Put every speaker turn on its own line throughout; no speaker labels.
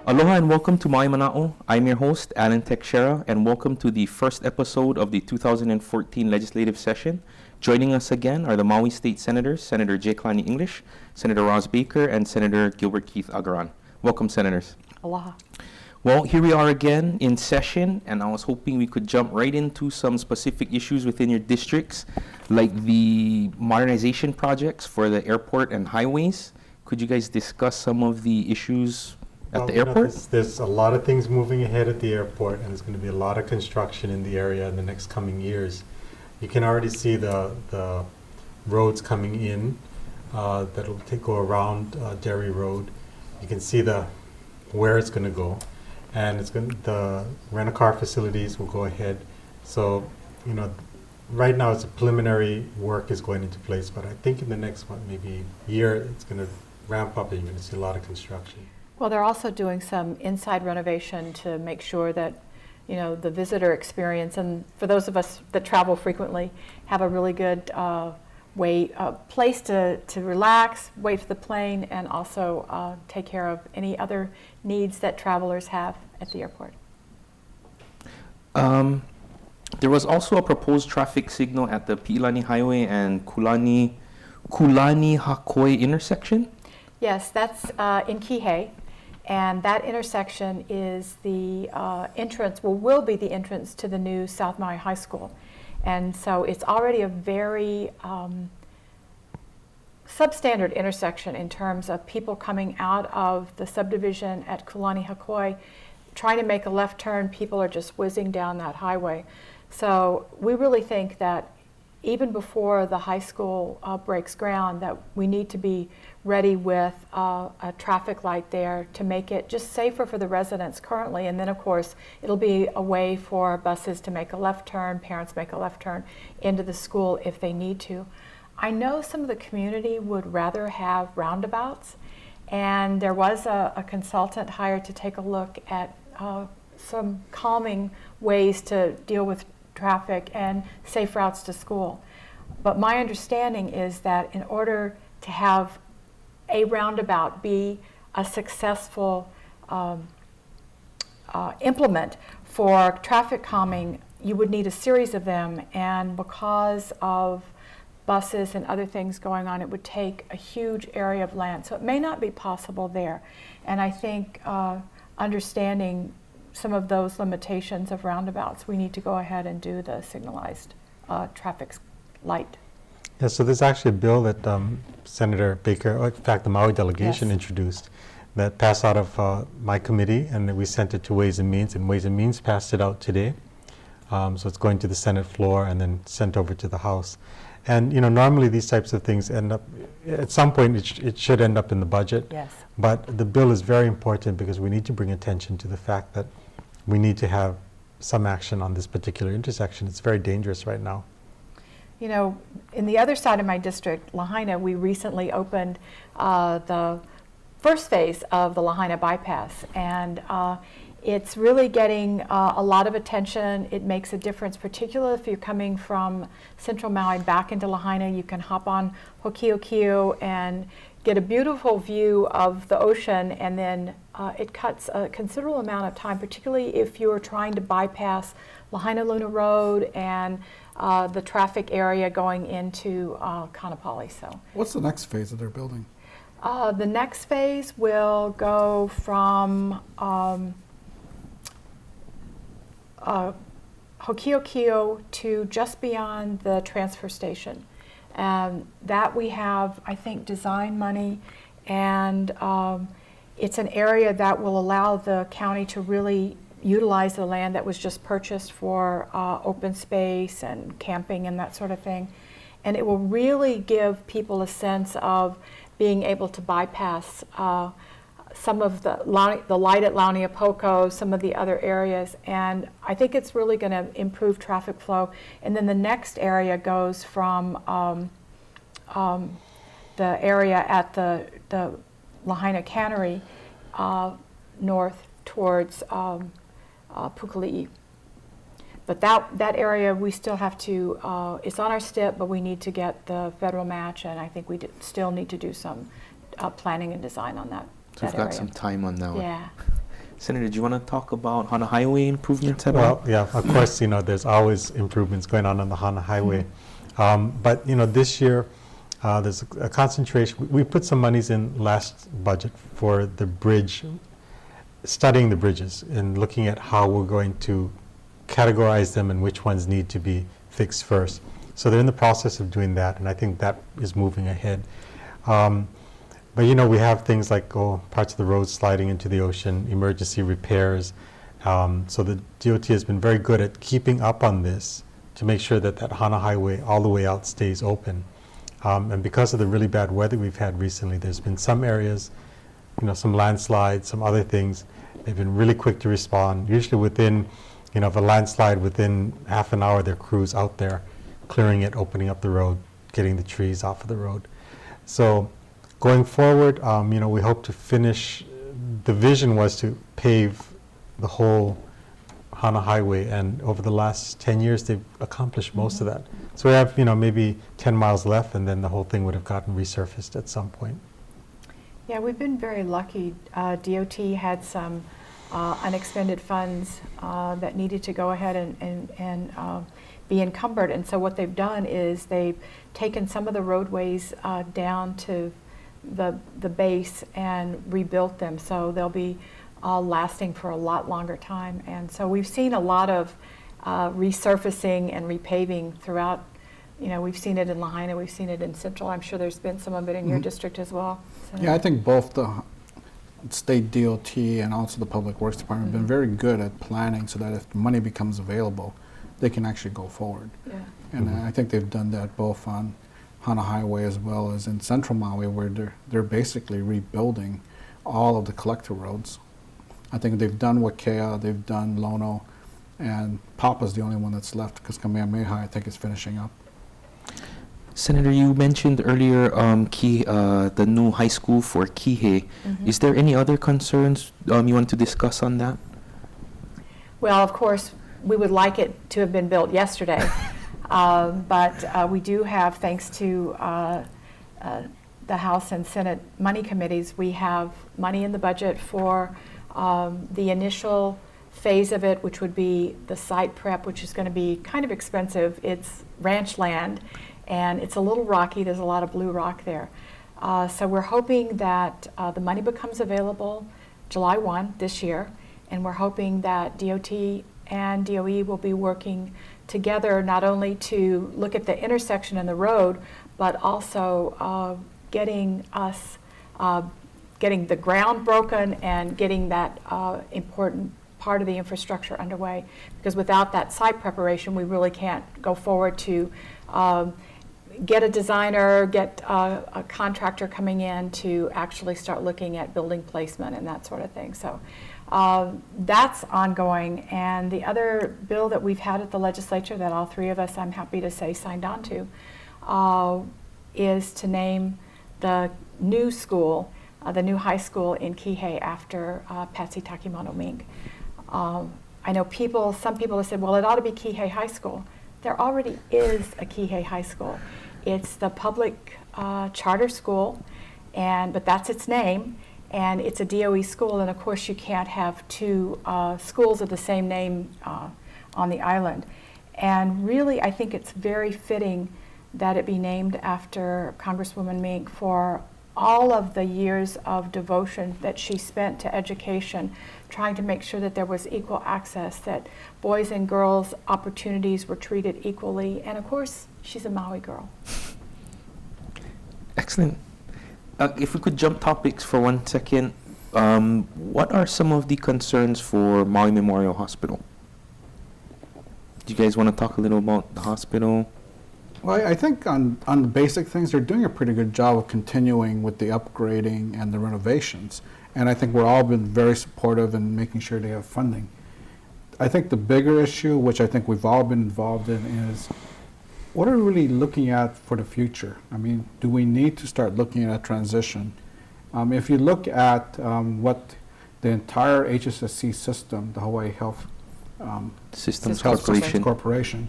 Aloha and welcome to Maui Mana'o. I'm your host, Alan Teixeira, and welcome to the first episode of the 2014 legislative session. Joining us again are the Maui State Senators, Senator Kalani English, Senator Rosalyn Baker, and Senator Gilbert Keith-Agaran. Welcome, Senators.
Aloha.
Well, here we are again in session, and I was hoping we could jump right into some specific issues within your districts, like the modernization projects for the airport and highways. Could you guys discuss some of the issues at the airport?
There's a lot of things moving ahead at the airport, and there's going to be a lot of construction in the area in the next coming years. You can already see the roads coming in that'll go around Derry Road. You can see where it's going to go, and the rent-a-car facilities will go ahead. So, right now it's a preliminary work is going into place, but I think in the next maybe year, it's going to ramp up and you're going to see a lot of construction.
Well, they're also doing some inside renovation to make sure that, the visitor experience, and for those of us that travel frequently, have a really good place to relax, wait for the plane, and also take care of any other needs that travelers have at the airport.
There was also a proposed traffic signal at the Pi'ilani Highway and Kalani Hakoi intersection.
Yes, that's in Kihei, and that intersection is the will be the entrance to the new South Maui High School. And so it's already a very substandard intersection in terms of people coming out of the subdivision at Kalani Hakoi, trying to make a left turn. People are just whizzing down that highway. So we really think that even before the high school breaks ground, that we need to be ready with a traffic light there to make it just safer for the residents currently. And then, of course, it'll be a way for buses to make a left turn, parents make a left turn into the school if they need to. I know some of the community would rather have roundabouts, and there was a consultant hired to take a look at some calming ways to deal with traffic and safe routes to school. But my understanding is that in order to have a roundabout be a successful implement for traffic calming, you would need a series of them, and because of buses and other things going on, it would take a huge area of land. So it may not be possible there. And I think understanding some of those limitations of roundabouts, we need to go ahead and do the signalized traffic light.
Yeah, so there's actually a bill that Senator Baker, in fact the Maui delegation,
Yes.
introduced that passed out of my committee, and we sent it to Ways and Means, and Ways and Means passed it out today. So it's going to the Senate floor and then sent over to the House. And normally these types of things end up, at some point it should end up in the budget.
Yes.
But the bill is very important because we need to bring attention to the fact that we need to have some action on this particular intersection. It's very dangerous right now.
In the other side of my district, Lahaina, we recently opened the first phase of the Lahaina bypass, and it's really getting a lot of attention. It makes a difference, particularly if you're coming from Central Maui back into Lahaina. You can hop on Hokiokio and get a beautiful view of the ocean, and then it cuts a considerable amount of time, particularly if you're trying to bypass Lahaina Luna Road and the traffic area going into Kanapali. So,
what's the next phase that they're building?
The next phase will go from Hokiokio to just beyond the transfer station. That we have, I think, design money, and it's an area that will allow the county to really utilize the land that was just purchased for open space and camping and that sort of thing. And it will really give people a sense of being able to bypass some of the light at Launiapoko, some of the other areas, and I think it's really going to improve traffic flow. And then the next area goes from the area at the Lahaina Cannery north towards Pukalii. But that area, we still have to, it's on our STIP, but we need to get the federal match, and I think we still need to do some planning and design on that.
So we've got some time on that one.
Yeah.
Senator, do you want to talk about Hana Highway improvements at all?
Well, yeah, of course, there's always improvements going on the Hana Highway. But, this year, there's a concentration. We put some monies in last budget for the bridge, studying the bridges and looking at how we're going to categorize them and which ones need to be fixed first. So they're in the process of doing that, and I think that is moving ahead. But we have things like parts of the roads sliding into the ocean, emergency repairs. So the DOT has been very good at keeping up on this to make sure that Hana Highway all the way out stays open. And because of the really bad weather we've had recently, there's been some areas, some landslides, some other things. They've been really quick to respond. Usually within, of a landslide, within half an hour, there are crews out there clearing it, opening up the road, getting the trees off of the road. So going forward, we hope to finish. The vision was to pave the whole Hana Highway, and over the last 10 years, they've accomplished most of that. So we have, maybe 10 miles left, and then the whole thing would have gotten resurfaced at some point.
Yeah, we've been very lucky. DOT had some unexpended funds that needed to go ahead and be encumbered. And so what they've done is they've taken some of the roadways down to the base and rebuilt them. So they'll be lasting for a lot longer time. And so we've seen a lot of resurfacing and repaving throughout. We've seen it in Lahaina, we've seen it in Central. I'm sure there's been some of it in your district as well. So.
Yeah, I think both the state DOT and also the Public Works Department have been very good at planning so that if the money becomes available, they can actually go forward.
Yeah.
And I think they've done that both on Hana Highway as well as in Central Maui, where they're basically rebuilding all of the collector roads. I think they've done Wakea, they've done Lono, and Papa's the only one that's left because Kamehameha, I think, is finishing up.
Senator, you mentioned earlier the new high school for Kihei. Is there any other concerns you want to discuss on that?
Well, of course, we would like it to have been built yesterday, but we do have, thanks to the House and Senate money committees, we have money in the budget for the initial phase of it, which would be the site prep, which is going to be kind of expensive. It's ranch land, and it's a little rocky. There's a lot of blue rock there. So we're hoping that the money becomes available July 1 this year, and we're hoping that DOT and DOE will be working together not only to look at the intersection and the road, but also getting the ground broken and getting that important part of the infrastructure underway. Because without that site preparation, we really can't go forward to get a designer, get a contractor coming in to actually start looking at building placement and that sort of thing. So that's ongoing. And the other bill that we've had at the legislature that all three of us, I'm happy to say, signed on to is to name the new school, the new high school in Kihei after Patsy Takimono Mink. I know some people have said, well, it ought to be Kihei High School. There already is a Kihei High School. It's the public charter school, but that's its name, and it's a DOE school, and of course you can't have two schools of the same name on the island. And really, I think it's very fitting that it be named after Congresswoman Mink for all of the years of devotion that she spent to education, trying to make sure that there was equal access, that boys and girls' opportunities were treated equally, and of course, she's a Maui girl.
Excellent. If we could jump topics for 1 second, what are some of the concerns for Maui Memorial Hospital? Do you guys want to talk a little about the hospital?
Well, I think on the basic things, they're doing a pretty good job of continuing with the upgrading and the renovations. And I think we're all been very supportive in making sure they have funding. I think the bigger issue, which I think we've all been involved in, is what are we really looking at for the future? I mean, do we need to start looking at a transition? If you look at what the entire HSSC system, the Hawaii Health
Systems
Corporation,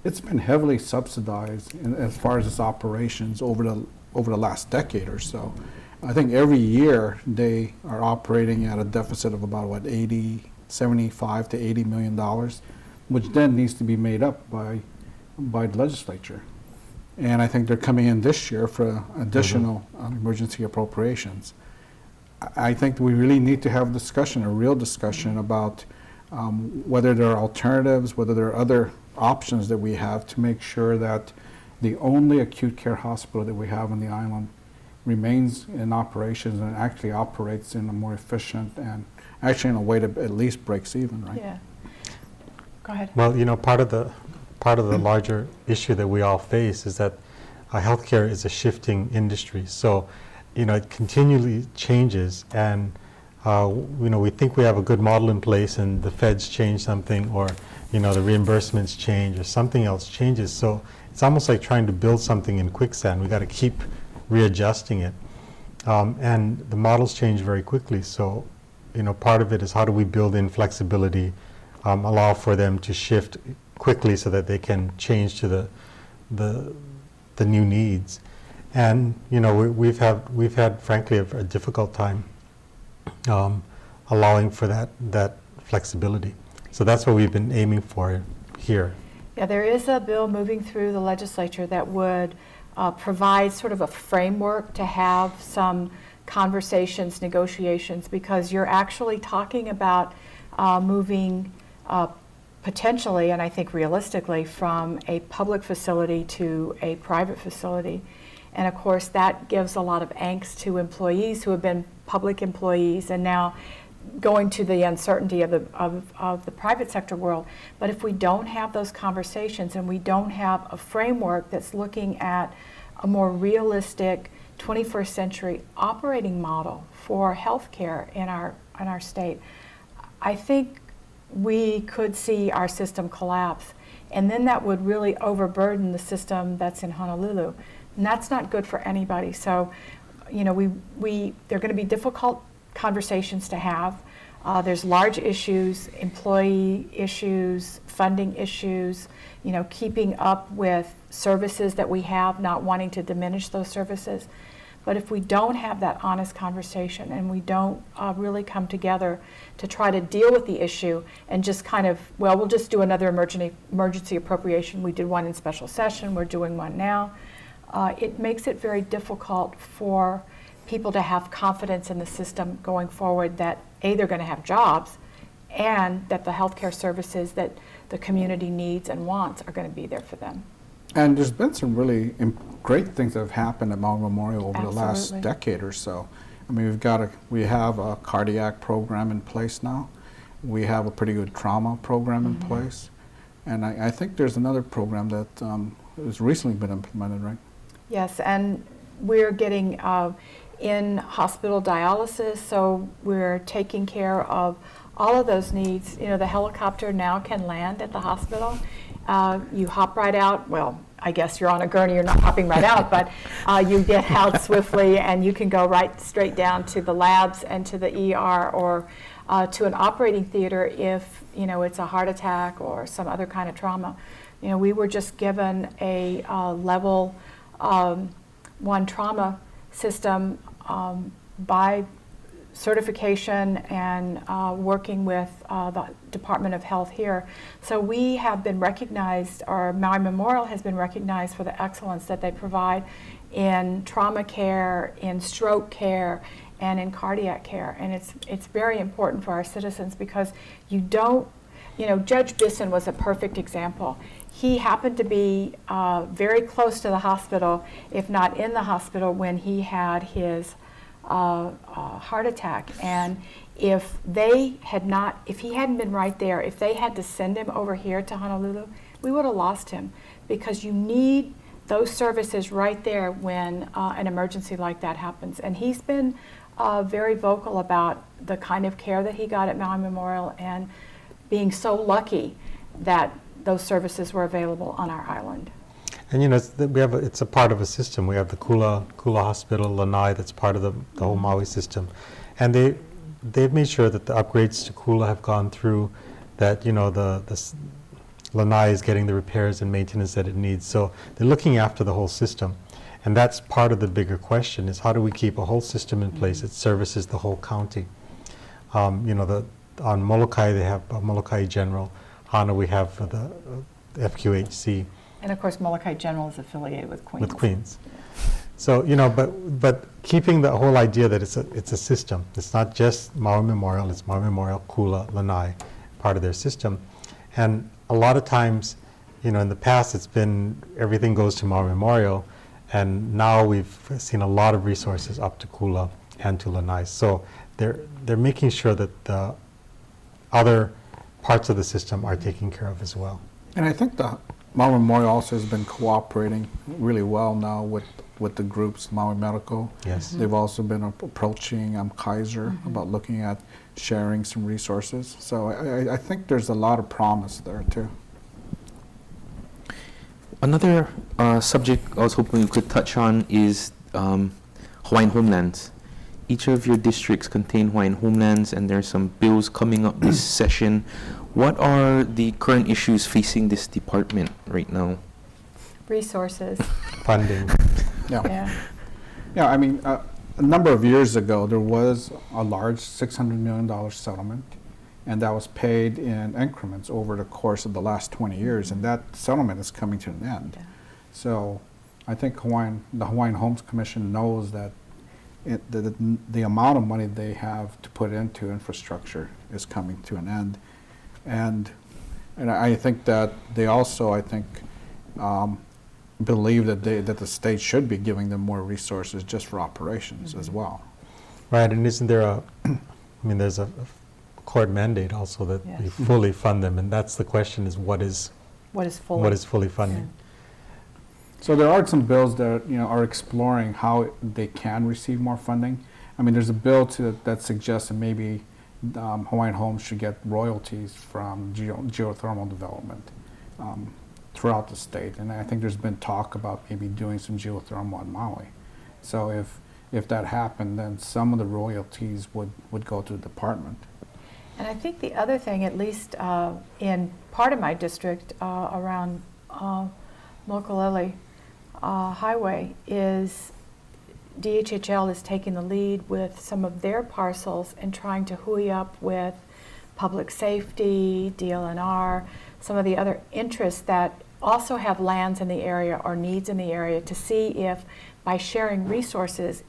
it's been heavily subsidized as far as its operations over the last decade or so. I think every year they are operating at a deficit of about, what, 75 to $80 million, which then needs to be made up by the legislature. And I think they're coming in this year for additional emergency appropriations. I think we really need to have a real discussion about whether there are alternatives, whether there are other options that we have to make sure that the only acute care hospital that we have on the island remains in operations and actually operates in a more efficient and actually in a way that at least breaks even, right?
Yeah. Go ahead.
Well, you know, part of the larger issue that we all face is that healthcare is a shifting industry. So, you know, it continually changes, and you know, we think we have a good model in place, and the feds change something, or you know, the reimbursements change, or something else changes. So it's almost like trying to build something in quicksand. We got to keep readjusting it, and the models change very quickly. So, you know, part of it is how do we build in flexibility, allow for them to shift quickly so that they can change to the new needs. And you know, we've had frankly a difficult time allowing for that flexibility. So that's what we've been aiming for here.
Yeah, there is a bill moving through the legislature that would provide sort of a framework to have some conversations, negotiations, because you're actually talking about moving potentially, and I think realistically, from a public facility to a private facility. And of course, that gives a lot of angst to employees who have been public employees and now going to the uncertainty of the private sector world. But if we don't have those conversations and we don't have a framework that's looking at a more realistic 21st century operating model for healthcare in our state, I think we could see our system collapse. And then that would really overburden the system that's in Honolulu. And that's not good for anybody. So, you know, they're going to be difficult conversations to have. There's large issues, employee issues, funding issues, you know, keeping up with services that we have, not wanting to diminish those services. But if we don't have that honest conversation and we don't really come together to try to deal with the issue and just kind of, well, we'll just do another emergency appropriation. We did one in special session, we're doing one now. It makes it very difficult for people to have confidence in the system going forward that A, they're going to have jobs, and that the healthcare services that the community needs and wants are going to be there for them.
And there's been some really great things that have happened at Maui Memorial over the last
Absolutely.
decade or so. I mean, we have a cardiac program in place now. We have a pretty good trauma program in place. And I think there's another program that has recently been implemented, right?
Yes, and we're getting in hospital dialysis, so we're taking care of all of those needs. You know, the helicopter now can land at the hospital. You hop right out. Well, I guess you're on a gurney, you're not hopping right out, but you get out swiftly and you can go right straight down to the labs and to the ER or to an operating theater if, you know, it's a heart attack or some other kind of trauma. You know, we were just given a level 1 trauma system by certification and working with the Department of Health here. So we have been recognized, or Maui Memorial has been recognized for the excellence that they provide in trauma care, in stroke care, and in cardiac care. And it's very important for our citizens because you don't, you know, Judge Bisson was a perfect example. He happened to be very close to the hospital, if not in the hospital, when he had his heart attack. And if he hadn't been right there, if they had to send him over here to Honolulu, we would have lost him, because you need those services right there when an emergency like that happens. And he's been very vocal about the kind of care that he got at Maui Memorial and being so lucky that those services were available on our island.
And you know, it's a part of a system. We have the Kula Hospital, Lanai, that's part of the whole Maui system, and they've made sure that the upgrades to Kula have gone through. That, you know, the Lanai is getting the repairs and maintenance that it needs. So they're looking after the whole system, And that's part of the bigger question, is how do we keep a whole system in place that services the whole county? On Molokai, they have Molokai General. Hana, we have the FQHC.
And of course, Molokai General is affiliated with Queens.
With Queens. So, but keeping the whole idea that it's a system. It's not just Maui Memorial, it's Maui Memorial, Kula, Lanai, part of their system. And a lot of times, in the past, it's been everything goes to Maui Memorial, and now we've seen a lot of resources up to Kula and to Lanai. So they're making sure that the other parts of the system are taken care of as well.
And I think the Maui Memorial also has been cooperating really well now with the groups, Maui Medical.
Yes.
They've also been approaching Kaiser about looking at sharing some resources. So I think there's a lot of promise there too.
Another subject I was hoping we could touch on is Hawaiian homelands. Each of your districts contain Hawaiian homelands, and there's some bills coming up this session. What are the current issues facing this department right now?
Resources.
Funding.
Yeah.
Yeah, I mean, a number of years ago, there was a large $600 million settlement, and that was paid in increments over the course of the last 20 years, and that settlement is coming to an end.
Yeah.
So I think the Hawaiian Homes Commission knows that the amount of money they have to put into infrastructure is coming to an end. And I think that they also, believe that the state should be giving them more resources just for operations as well.
Right, and isn't there there's a court mandate also that we
Yes.
fully fund them, and that's the question, is what is fully funding?
So there are some bills that are exploring how they can receive more funding. I mean, there's a bill that suggests that maybe Hawaiian Homes should get royalties from geothermal development throughout the state, and I think there's been talk about maybe doing some geothermal on Maui. So if that happened, then some of the royalties would go to the department.
And I think the other thing, at least in part of my district around Mokulele Highway, is DHHL is taking the lead with some of their parcels and trying to hooey up with public safety, DLNR, some of the other interests that also have lands in the area or needs in the area, to see if by sharing resources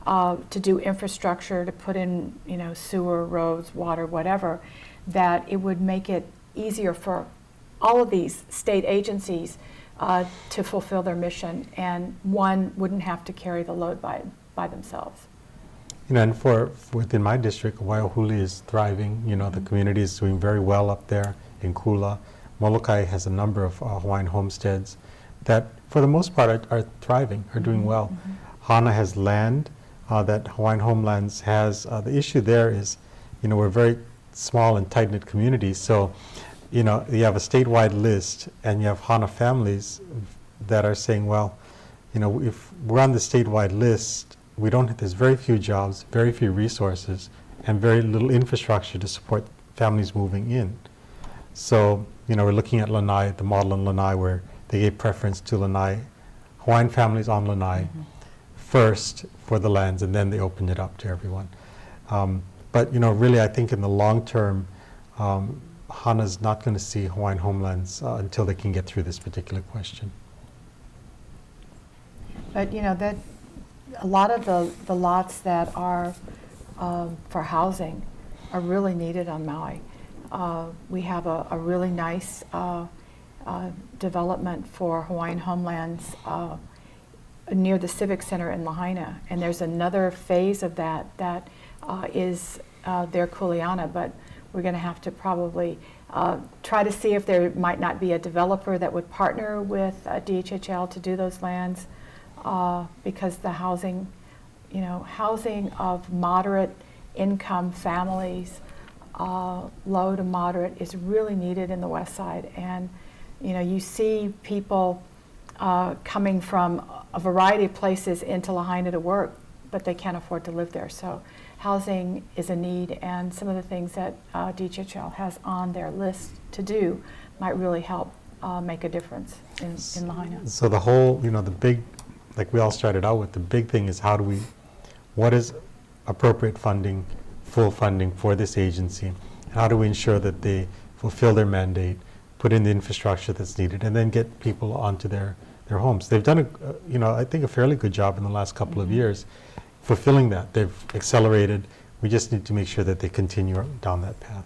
to do infrastructure, to put in sewer, roads, water, whatever, that it would make it easier for all of these state agencies to fulfill their mission, and one wouldn't have to carry the load by themselves.
And within my district, Waiahuli is thriving. The community is doing very well up there in Kula. Molokai has a number of Hawaiian homesteads that, for the most part, are thriving, are doing well. Hana has land that Hawaiian Homelands has. The issue there is, we're a very small and tight-knit community, so you have a statewide list, and you have Hana families that are saying, well, if we're on the statewide list, there's very few jobs, very few resources, and very little infrastructure to support families moving in. So, we're looking at Lanai, the model in Lanai, where they gave preference to Lanai, Hawaiian families on Lanai first for the lands, and then they opened it up to everyone. But, really, I think in the long term, Hana's not going to see Hawaiian homelands until they can get through this particular question.
But that a lot of the lots that are for housing are really needed on Maui. We have a really nice development for Hawaiian homelands near the Civic Center in Lahaina, and there's another phase of that is their Kuleana, but we're going to have to probably try to see if there might not be a developer that would partner with DHHL to do those lands, because the housing of moderate income families, low to moderate, is really needed in the West Side. And you see people coming from a variety of places into Lahaina to work, but they can't afford to live there. So housing is a need, and some of the things that DHHL has on their list to do might really help make a difference in Lahaina.
So the whole, the big like we all started out with, the big thing is what is appropriate funding, full funding for this agency, and how do we ensure that they fulfill their mandate, put in the infrastructure that's needed, and then get people onto their homes. They've done I think a fairly good job in the last couple of years fulfilling that. They've accelerated. We just need to make sure that they continue down that path.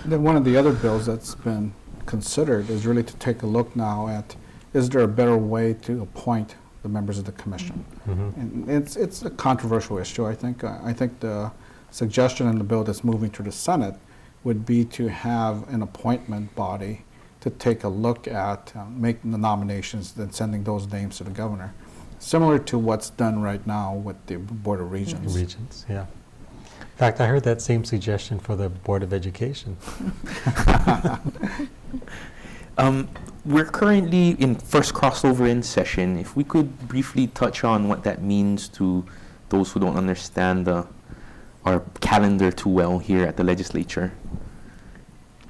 Then one of the other bills that's been considered is really to take a look now at, is there a better way to appoint the members of the commission? And it's a controversial issue, I think. I think the suggestion in the bill that's moving to the Senate would be to have an appointment body to take a look at making the nominations, then sending those names to the governor. Similar to what's done right now with the Board of Regents.
Regents, yeah. In fact, I heard that same suggestion for the Board of Education.
We're currently in first crossover in session. If we could briefly touch on what that means to those who don't understand our calendar too well here at the legislature.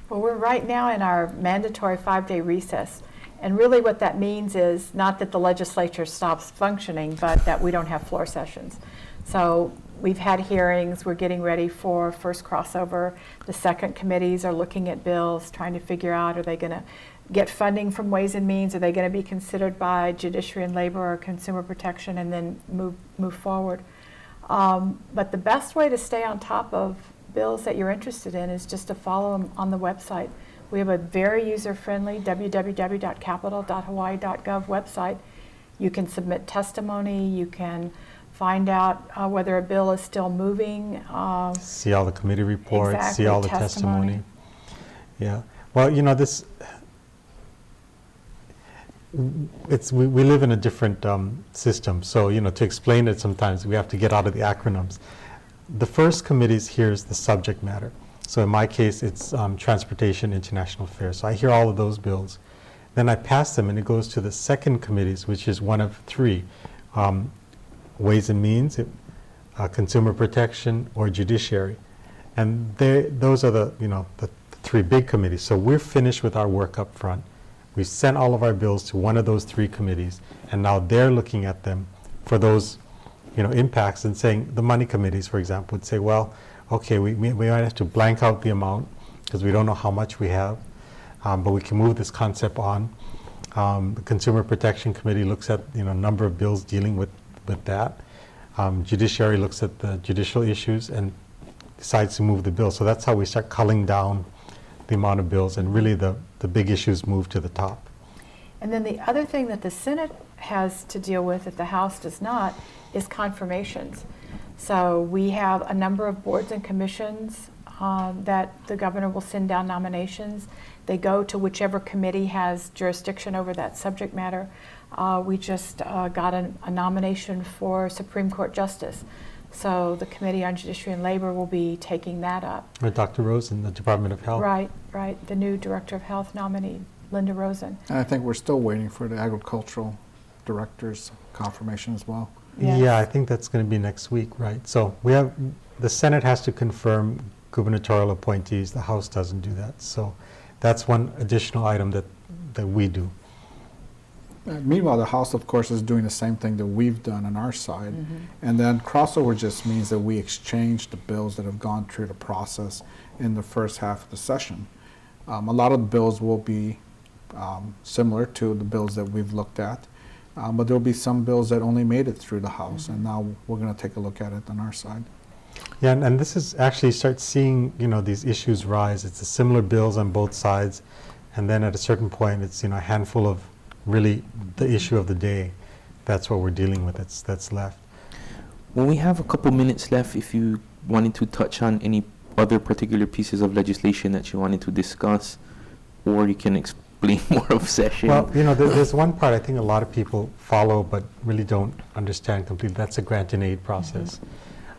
Well, we're right now in our mandatory 5-day recess. And really what that means is not that the legislature stops functioning, but that we don't have floor sessions. So we've had hearings, we're getting ready for first crossover. The second committees are looking at bills, trying to figure out, are they going to get funding from Ways and Means? Are they going to be considered by Judiciary and Labor or Consumer Protection, and then move forward? But the best way to stay on top of bills that you're interested in is just to follow them on the website. We have a very user-friendly www.capital.hawaii.gov website. You can submit testimony, you can find out whether a bill is still moving.
See all the committee reports,
Exactly,
see all the testimony. Yeah. Well, we live in a different system, so to explain it sometimes we have to get out of the acronyms. The first committee hears the subject matter. So in my case, it's Transportation International Affairs. So I hear all of those bills. Then I pass them, and it goes to the second committees, which is one of three: Ways and Means, Consumer Protection, or Judiciary. And those are the three big committees. So we're finished with our work up front. We sent all of our bills to one of those three committees, and now they're looking at them for those impacts, and saying, the money committees, for example, would say, well, okay, we might have to blank out the amount because we don't know how much we have, but we can move this concept on. The Consumer Protection Committee looks at a number of bills dealing with that. Judiciary looks at the judicial issues and decides to move the bill. So that's how we start culling down the amount of bills, and really the big issues move to the top.
And then the other thing that the Senate has to deal with that the House does not is confirmations. So we have a number of boards and commissions that the governor will send down nominations. They go to whichever committee has jurisdiction over that subject matter. We just got a nomination for Supreme Court Justice. So the Committee on Judiciary and Labor will be taking that up.
Dr. Rosen, the Department of Health.
Right. The new Director of Health nominee, Linda Rosen.
And I think we're still waiting for the agricultural director's confirmation as well.
Yes.
Yeah, I think that's going to be next week, right? So the Senate has to confirm gubernatorial appointees. The House doesn't do that. So that's one additional item that we do.
Meanwhile, the House, of course, is doing the same thing that we've done on our side. And then crossover just means that we exchange the bills that have gone through the process in the first half of the session. A lot of the bills will be similar to the bills that we've looked at, but there will be some bills that only made it through the House, and now we're going to take a look at it on our side.
Yeah, and this is actually start seeing these issues rise. It's the similar bills on both sides, and then at a certain point, it's a handful of really the issue of the day. That's what we're dealing with. That's left.
Well, we have a couple minutes left. If you wanted to touch on any other particular pieces of legislation that you wanted to discuss, or you can explain more of session.
Well, there's one part I think a lot of people follow but really don't understand completely. That's the grant and aid process.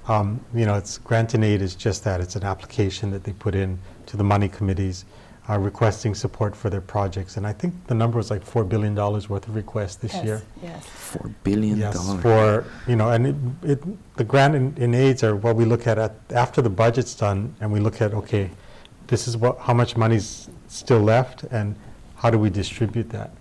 It's grant and aid is just that. It's an application that they put in to the money committees requesting support for their projects. And I think the number was like $4 billion worth of requests this year.
Yes.
$4 billion.
Yes, for, and the grant and aids are what we look at after the budget's done, and we look at, okay, this is how much money's still left, and how do we distribute that?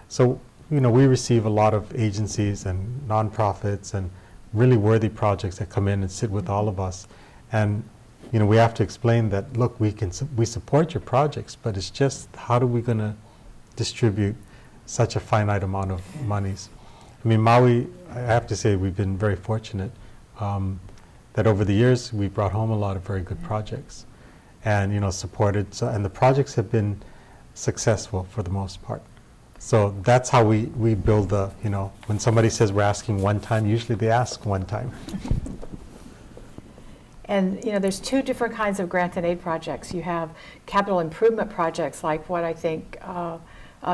So, we receive a lot of agencies and nonprofits and really worthy projects that come in and sit with all of us. And we have to explain that, look, we support your projects, but it's just how are we going to distribute such a finite amount of monies? I mean, Maui, I have to say, we've been very fortunate that over the years we brought home a lot of very good projects, and supported. So, and the projects have been successful for the most part. So that's how we build the. When somebody says we're asking one time, usually they ask one time.
And there's two different kinds of grant and aid projects. You have capital improvement projects, like what I think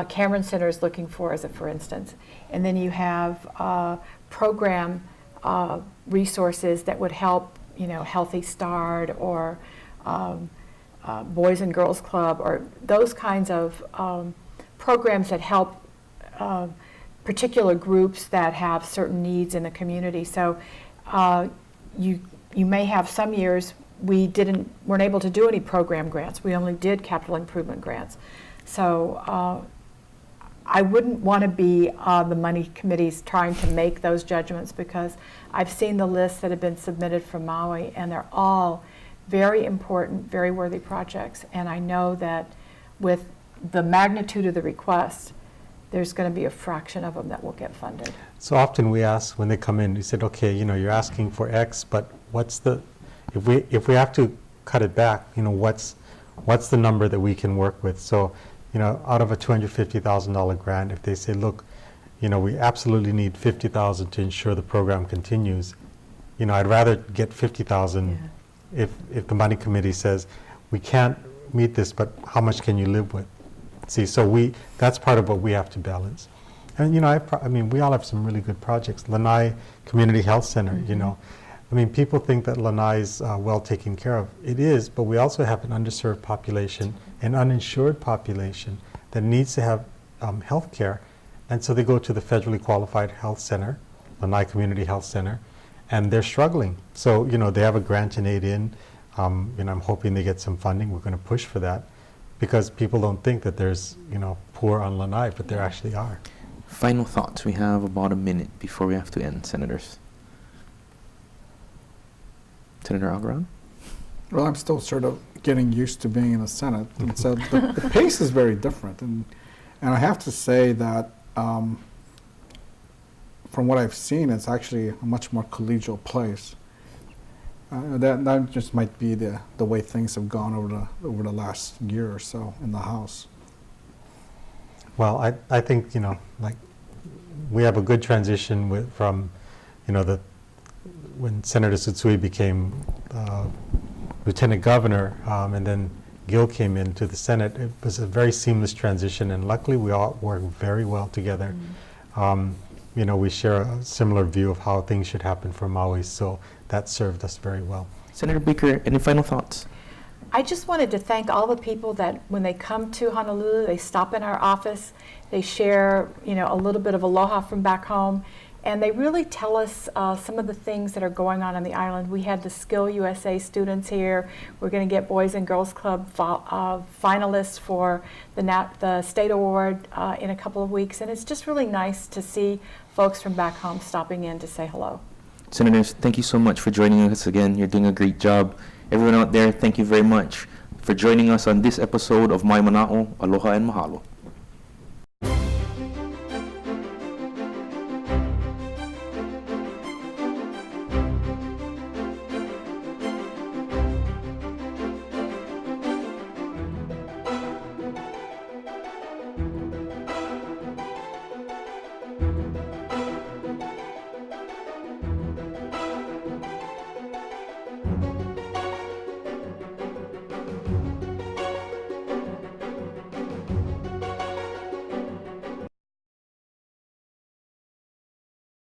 Cameron Center is looking for, for instance. And then you have program resources that would help, Healthy Start or Boys and Girls Club, or those kinds of programs that help particular groups that have certain needs in the community. So you may have some years weren't able to do any program grants. We only did capital improvement grants. So I wouldn't want to be the money committees trying to make those judgments, because I've seen the lists that have been submitted from Maui, and they're all very important, very worthy projects. And I know that with the magnitude of the request, there's going to be a fraction of them that will get funded.
So often we ask when they come in, we said, okay, you're asking for X, but if we have to cut it back, what's the number that we can work with? So, out of a $250,000 grant, if they say, look, we absolutely need $50,000 to ensure the program continues, I'd rather get $50,000 if the money committee says, we can't meet this, but how much can you live with? See, so that's part of what we have to balance. And, I mean, we all have some really good projects. Lanai Community Health Center, I mean, people think that Lanai is well taken care of. It is, but we also have an underserved population, an uninsured population that needs to have health care. And so they go to the federally qualified health center, Lanai Community Health Center, and they're struggling. So, they have a grant and aid in, and I'm hoping they get some funding. We're going to push for that, because people don't think that there's, poor on Lanai, but there actually are.
Final thoughts. We have about a minute before we have to end, Senators. Senator Agaran?
Well, I'm still sort of getting used to being in the Senate, and so the pace is very different. And I have to say that from what I've seen, it's actually a much more collegial place. That just might be the way things have gone over the last year or so in the House.
Well, I think, we have a good transition from, when Senator Tsutsui became Lieutenant Governor, and then Gil came into the Senate. It was a very seamless transition, and luckily we all work very well together. We share a similar view of how things should happen for Maui, so that served us very well.
Senator Baker, any final thoughts?
I just wanted to thank all the people that when they come to Honolulu, they stop in our office, they share, a little bit of aloha from back home, and they really tell us some of the things that are going on the island. We had the Skill USA students here. We're going to get Boys and Girls Club finalists for the state award in a couple of weeks, and it's just really nice to see folks from back home stopping in to say hello.
Senators, thank you so much for joining us again. You're doing a great job. Everyone out there, thank you very much for joining us on this episode of Maui Mana'o. Aloha and mahalo.